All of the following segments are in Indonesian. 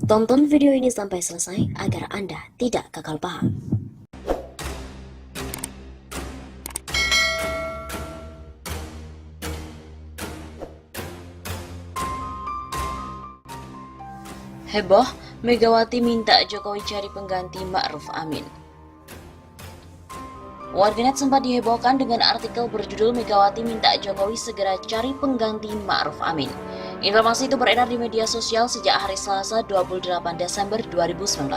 Tonton video ini sampai selesai agar Anda tidak gagal paham. Heboh, Megawati minta Jokowi cari pengganti Ma'ruf Amin. Warganet sempat dihebohkan dengan artikel berjudul Megawati minta Jokowi segera cari pengganti Ma'ruf Amin. Informasi itu beredar di media sosial sejak hari Selasa 28 Desember 2019.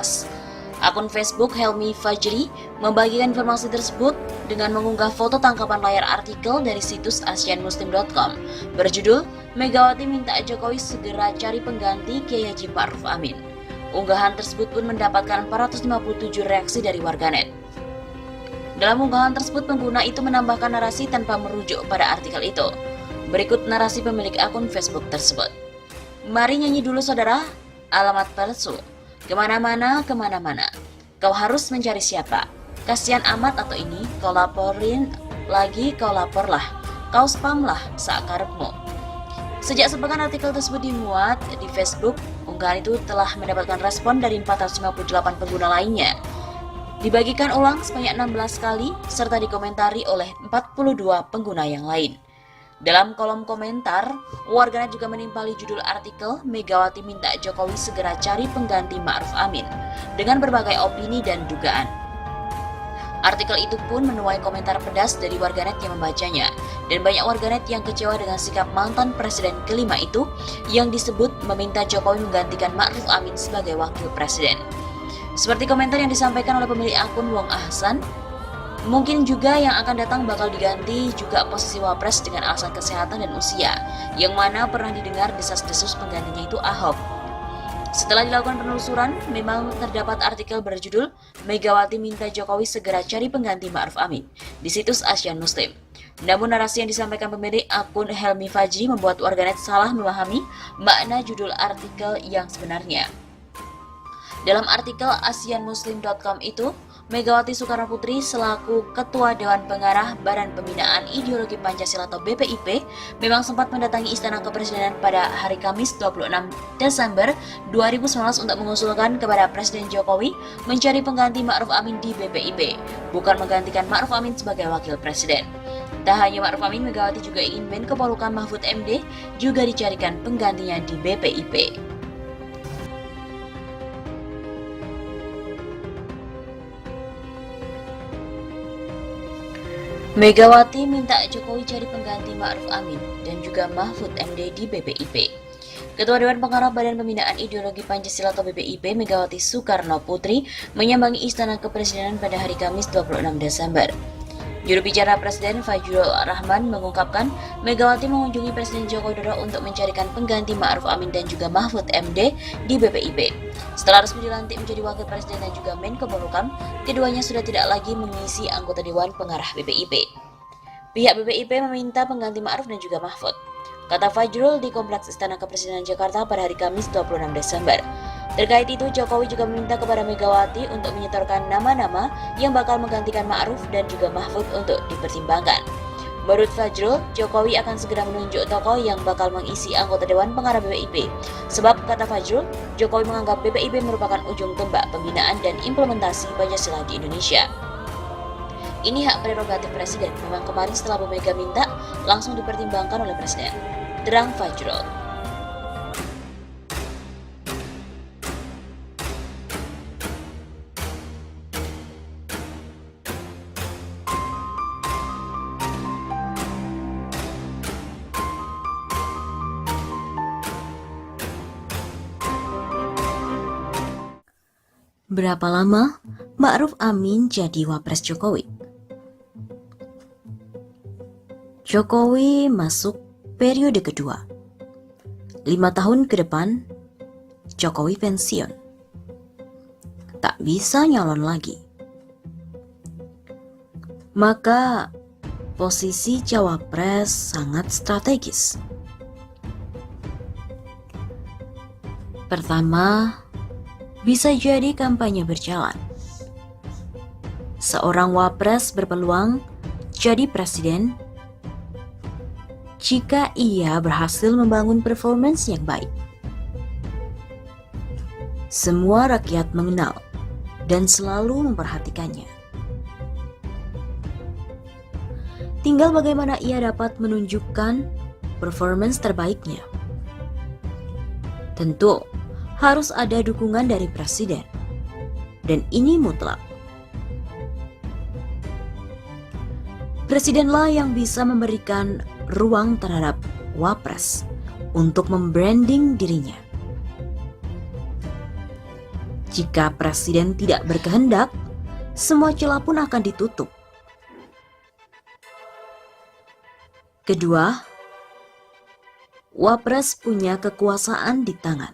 Akun Facebook Helmi Fajri membagikan informasi tersebut dengan mengunggah foto tangkapan layar artikel dari situs asianmuslim.com berjudul Megawati minta Jokowi segera cari pengganti Kiai Haji Ma'ruf Amin. Unggahan tersebut pun mendapatkan 457 reaksi dari warganet. Dalam unggahan tersebut, pengguna itu menambahkan narasi tanpa merujuk pada artikel itu. Berikut narasi pemilik akun Facebook tersebut. Mari nyanyi dulu saudara, alamat palsu. Kemana-mana, kemana-mana. Kau harus mencari siapa? Kasihan amat atau ini, kau laporin lagi, kau laporlah. Kau spamlah, sakarepmu. Sejak sepekan artikel tersebut dimuat di Facebook, unggahan itu telah mendapatkan respon dari 458 pengguna lainnya. Dibagikan ulang sebanyak 16 kali, serta dikomentari oleh 42 pengguna yang lain. Dalam kolom komentar, warganet juga menimpali judul artikel Megawati minta Jokowi segera cari pengganti Ma'ruf Amin dengan berbagai opini dan dugaan. Artikel itu pun menuai komentar pedas dari warganet yang membacanya, dan banyak warganet yang kecewa dengan sikap mantan presiden kelima itu yang disebut meminta Jokowi menggantikan Ma'ruf Amin sebagai wakil presiden. Seperti komentar yang disampaikan oleh pemilik akun Wong Ahsan, mungkin juga yang akan datang bakal diganti juga posisi wapres dengan alasan kesehatan dan usia, yang mana pernah didengar desas-desus penggantinya itu Ahok. Setelah dilakukan penelusuran, memang terdapat artikel berjudul Megawati minta Jokowi segera cari pengganti Ma'ruf Amin di situs Asian Muslim. Namun narasi yang disampaikan pemilik akun Helmi Fajri membuat warganet salah memahami makna judul artikel yang sebenarnya. Dalam artikel asianmuslim.com itu, Megawati Soekarnoputri selaku Ketua Dewan Pengarah Badan Pembinaan Ideologi Pancasila atau BPIP memang sempat mendatangi Istana Kepresidenan pada hari Kamis 26 Desember 2019 untuk mengusulkan kepada Presiden Jokowi mencari pengganti Ma'ruf Amin di BPIP, bukan menggantikan Ma'ruf Amin sebagai Wakil Presiden. Tak hanya Ma'ruf Amin, Megawati juga ingin Menko Polhukam Mahfud MD juga dicarikan penggantinya di BPIP. Megawati minta Jokowi cari pengganti Ma'ruf Amin dan juga Mahfud MD di BPIP. Ketua Dewan Pengarah Badan Pembinaan Ideologi Pancasila atau BPIP, Megawati Soekarnoputri, menyambangi Istana Kepresidenan pada hari Kamis 26 Desember. Juru bicara Presiden Fajrul Rahman mengungkapkan Megawati mengunjungi Presiden Joko Widodo untuk mencarikan pengganti Ma'ruf Amin dan juga Mahfud MD di BPIP. Setelah resmi dilantik menjadi Wakil Presiden dan juga Menko Polhukam, keduanya sudah tidak lagi mengisi anggota Dewan Pengarah BPIP. Pihak BPIP meminta pengganti Ma'ruf dan juga Mahfud, kata Fajrul di Kompleks Istana Kepresidenan Jakarta pada hari Kamis 26 Desember. Terkait itu, Jokowi juga meminta kepada Megawati untuk menyetorkan nama-nama yang bakal menggantikan Ma'ruf dan juga Mahfud untuk dipertimbangkan. Menurut Fajrul, Jokowi akan segera menunjuk tokoh yang bakal mengisi anggota Dewan Pengarah BPIP. Sebab, kata Fajrul, Jokowi menganggap BPIP merupakan ujung tombak pembinaan dan implementasi Pancasila di Indonesia. Ini hak prerogatif Presiden, memang kemarin setelah Bu Mega minta, langsung dipertimbangkan oleh Presiden. Terang Fajrul. Berapa lama Ma'ruf Amin jadi wapres Jokowi? Jokowi masuk periode kedua. 5 tahun ke depan, Jokowi pensiun. Tak bisa nyalon lagi. Maka posisi cawapres sangat strategis. Pertama, bisa jadi kampanye berjalan. Seorang wapres berpeluang jadi presiden jika ia berhasil membangun performance yang baik. semua rakyat mengenal dan selalu memperhatikannya. Tinggal bagaimana ia dapat menunjukkan performance terbaiknya. Tentu harus ada dukungan dari presiden, dan ini mutlak. Presidenlah yang bisa memberikan ruang terhadap Wapres untuk membranding dirinya. Jika presiden tidak berkehendak, semua celah pun akan ditutup. Kedua, Wapres punya kekuasaan di tangan.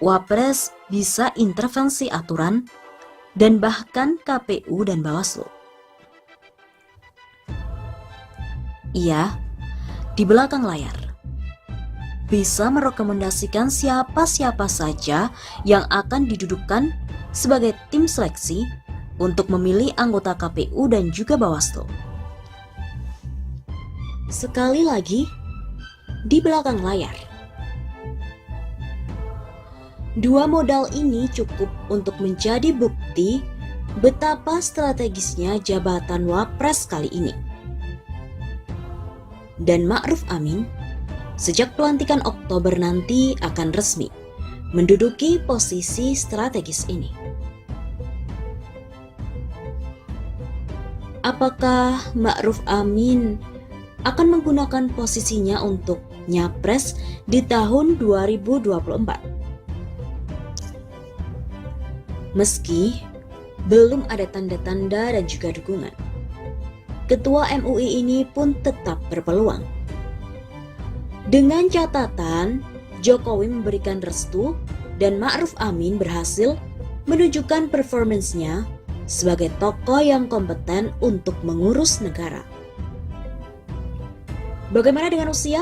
Wapres bisa intervensi aturan dan bahkan KPU dan Bawaslu. Ia di belakang layar bisa merekomendasikan siapa-siapa saja yang akan didudukkan sebagai tim seleksi untuk memilih anggota KPU dan juga Bawaslu. Sekali lagi, di belakang layar. Dua modal ini cukup untuk menjadi bukti betapa strategisnya jabatan Wapres kali ini. Dan Ma'ruf Amin sejak pelantikan Oktober nanti akan resmi menduduki posisi strategis ini. Apakah Ma'ruf Amin akan menggunakan posisinya untuk nyapres di tahun 2024? Meski belum ada tanda-tanda dan juga dukungan, Ketua MUI ini pun tetap berpeluang. Dengan catatan, Jokowi memberikan restu dan Ma'ruf Amin berhasil menunjukkan performansnya sebagai tokoh yang kompeten untuk mengurus negara. Bagaimana dengan usia?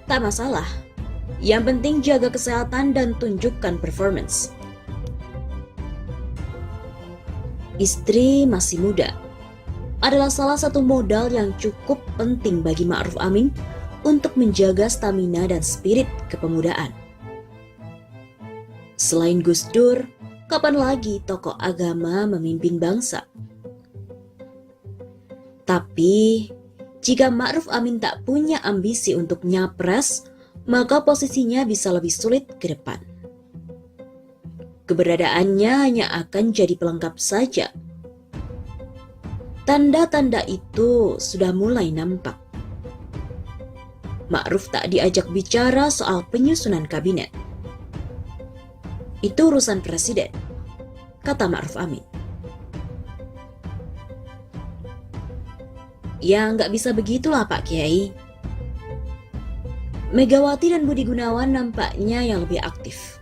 Tak masalah. Yang penting jaga kesehatan dan tunjukkan performance. Istri masih muda adalah salah satu modal yang cukup penting bagi Ma'ruf Amin untuk menjaga stamina dan spirit kepemudaan. Selain Gus Dur, kapan lagi tokoh agama memimpin bangsa? Tapi, jika Ma'ruf Amin tak punya ambisi untuk nyapres, maka posisinya bisa lebih sulit ke depan. Keberadaannya hanya akan jadi pelengkap saja. Tanda-tanda itu sudah mulai nampak. Ma'ruf tak diajak bicara soal penyusunan kabinet. Itu urusan presiden, kata Ma'ruf Amin. Ya nggak bisa begitulah Pak Kiai. Megawati dan Budi Gunawan nampaknya yang lebih aktif,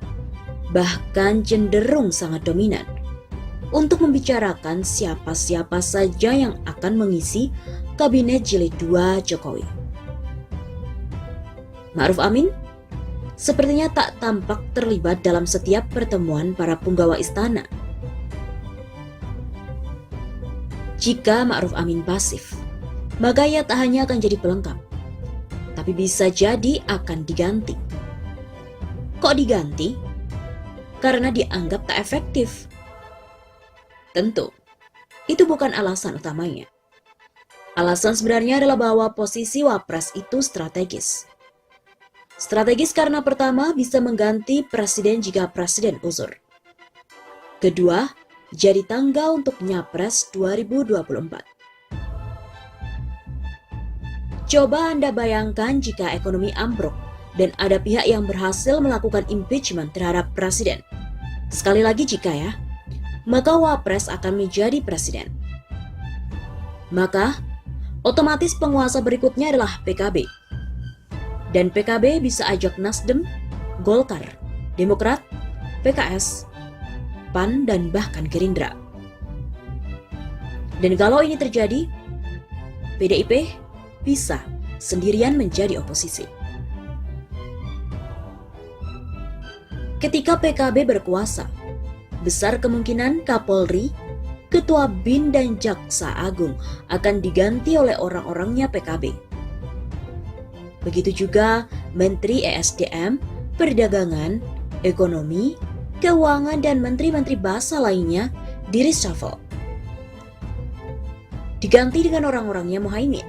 bahkan cenderung sangat dominan untuk membicarakan siapa-siapa saja yang akan mengisi kabinet jilid 2 Jokowi. Ma'ruf Amin sepertinya tak tampak terlibat dalam setiap pertemuan para punggawa istana. Jika Ma'ruf Amin pasif, maka ia tak hanya akan jadi pelengkap, tapi bisa jadi akan diganti. Kok diganti? Karena dianggap tak efektif. Tentu, itu bukan alasan utamanya. Alasan sebenarnya adalah bahwa posisi Wapres itu strategis. Strategis karena pertama bisa mengganti presiden jika presiden uzur. Kedua, jadi tangga untuk nyapres 2024. Coba Anda bayangkan jika ekonomi ambruk dan ada pihak yang berhasil melakukan impeachment terhadap presiden. Sekali lagi jika ya, maka Wapres akan menjadi presiden. Maka, otomatis penguasa berikutnya adalah PKB. Dan PKB bisa ajak Nasdem, Golkar, Demokrat, PKS, PAN, dan bahkan Gerindra. Dan kalau ini terjadi, PDIP bisa sendirian menjadi oposisi. Ketika PKB berkuasa, besar kemungkinan Kapolri, Ketua BIN dan Jaksa Agung akan diganti oleh orang-orangnya PKB. Begitu juga Menteri ESDM, Perdagangan, Ekonomi, Keuangan, dan menteri-menteri basah lainnya di-reshuffle. Diganti dengan orang-orangnya Muhaimin,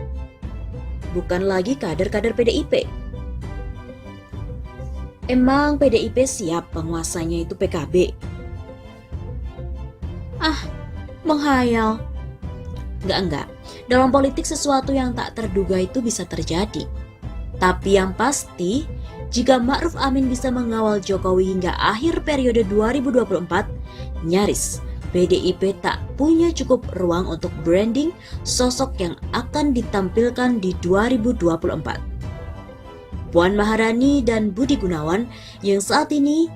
bukan lagi kader-kader PDIP. Emang PDIP siap penguasanya itu PKB? Menghayal. Enggak. Dalam politik sesuatu yang tak terduga itu bisa terjadi. Tapi yang pasti, jika Ma'ruf Amin bisa mengawal Jokowi hingga akhir periode 2024, nyaris PDIP tak punya cukup ruang untuk branding sosok yang akan ditampilkan di 2024. Puan Maharani dan Budi Gunawan yang saat ini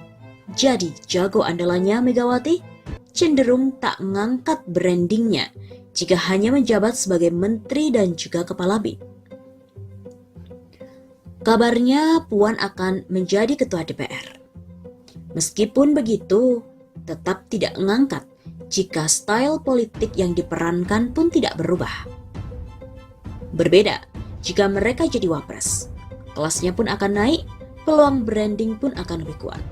jadi jago andalannya Megawati cenderung tak ngangkat brandingnya jika hanya menjabat sebagai menteri dan juga kepala BIN. Kabarnya Puan akan menjadi ketua DPR. Meskipun begitu, tetap tidak ngangkat jika style politik yang diperankan pun tidak berubah. Berbeda jika mereka jadi wapres. Kelasnya pun akan naik, peluang branding pun akan lebih kuat.